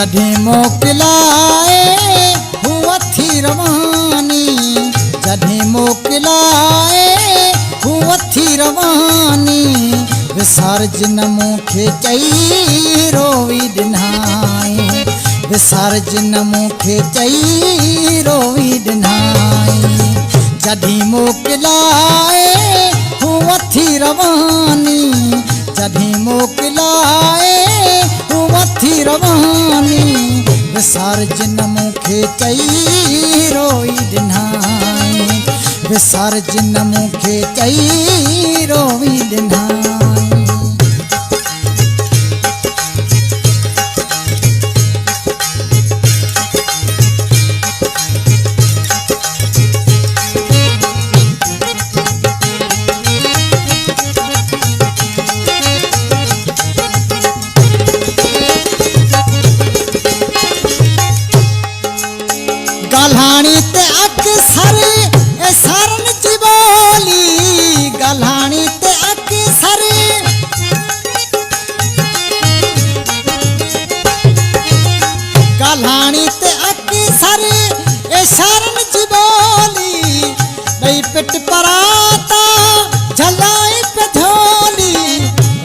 जॾहिं मोकिलाए हुअ थी रवानी, जॾहिं मोकिलाए हुअ थी रवानी, विसारज न मूंखे चई रोई ॾिनाई, विसारज न मूंखे चई रोई ॾिनाई। जॾहिं मोकिलाए हुअ थी रवानी, जॾहिं मोकिलाए हुअ थी रवानी, विसारज न मूंखे चई रोई ॾिनाई, विसारज न मूंखे चई रोई ॾिनाई। गल्हाणी ते अक्सर सरन जी बोली, गल्हाणी ते अक्सर गल्हाणी ते अक्सर सरन जी बोली, ॾई पिट पराता झलाई पे झोली,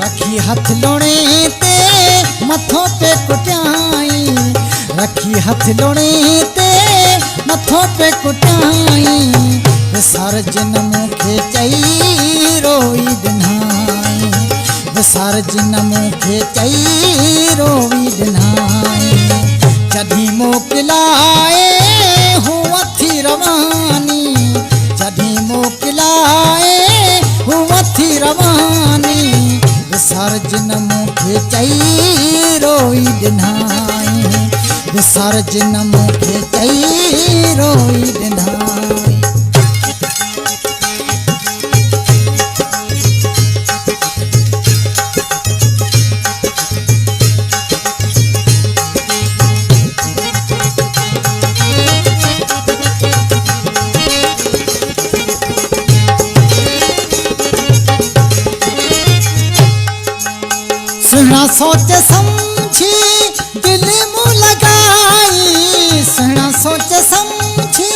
रखी हथ लोणे ते मथो पे कुटियाई, रखी हथ लोणे ते मथो पे कुटाई, विसारज न मूंखे चई रोई ॾिनाई, विसारज न मूंखे चई रोई ॾिनाई। जॾहिं मोकिलाए हुअ थी रवानी, जॾहिं मोकिलाए हुअ थी रवानी, विसारज न मूंखे चई रोई ॾिनाई, विसारज न मूंखे चई रोई ॾिनाई। सुना सोच समझी दिल मुँह लगाई, सुना सोच समझी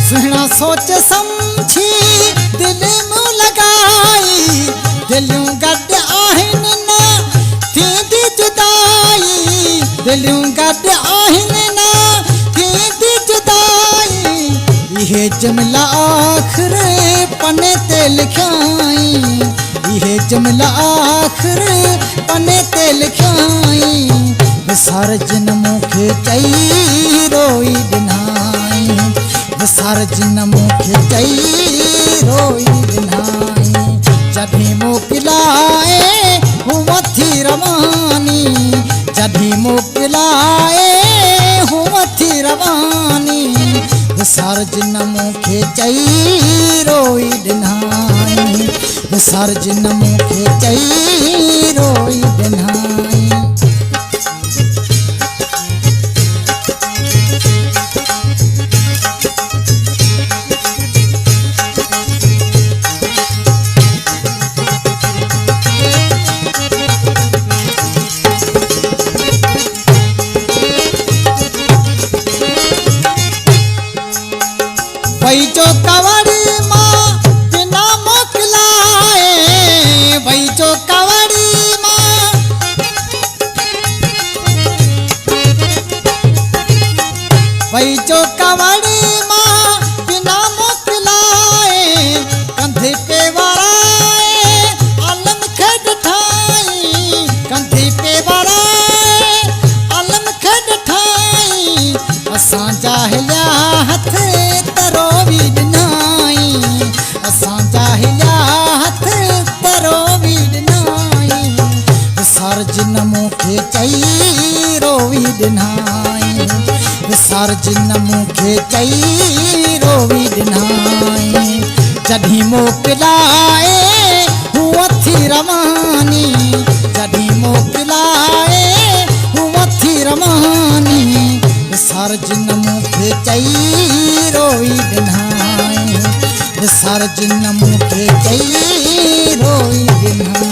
सुना सोच समझी दिल मुँह लगाई, दिलियूं गॾु आहिनि न थींदी जुदाई, दिलियूं गॾु आहिनि न थींदी जुदाई, इहे जुमिला आख़िर पने ते लिखियाई, इहे जुमिला आख़िर पने ते लिखियाई, विसारज न मूंखे चई रोई ॾिनाई, विसारज न मूंखे चई रोई ॾिनाई। जॾहिं मोकिलाए हुअ थी रवानी, जॾहिं मोकिलाए हुअ थी रवानी, विसारज न मूंखे चई रोई ॾिनाई, विसारज न मूंखे चई रोई ॾिनाई। वही जो कवड़ी माँ बिना मोकिलाए, वही जो कवड़ी माँ, वही जो कवड़ी माँ बिना मोकिलाए, कंधे पे वराए आलम खे ॾिठाई, कंधे पे वराए आलम खे ॾिठाई, असां जाहिलिया हथ तरोवी ॾिनाई, असां जाहिलिया हथ तरोवी ॾिनाई, विसारज न मूंखे चई रोई ॾिनाई, विसारज न मूंखे चई रोई ॾिनाई। जॾहिं मोकिलाए हुअ थी रवानी, जॾहिं मोकिलाए हुअ थी रवानी, विसारज न मूंखे चई रोई ॾिनाई, विसारज न मूंखे चई रोई ॾिनाई।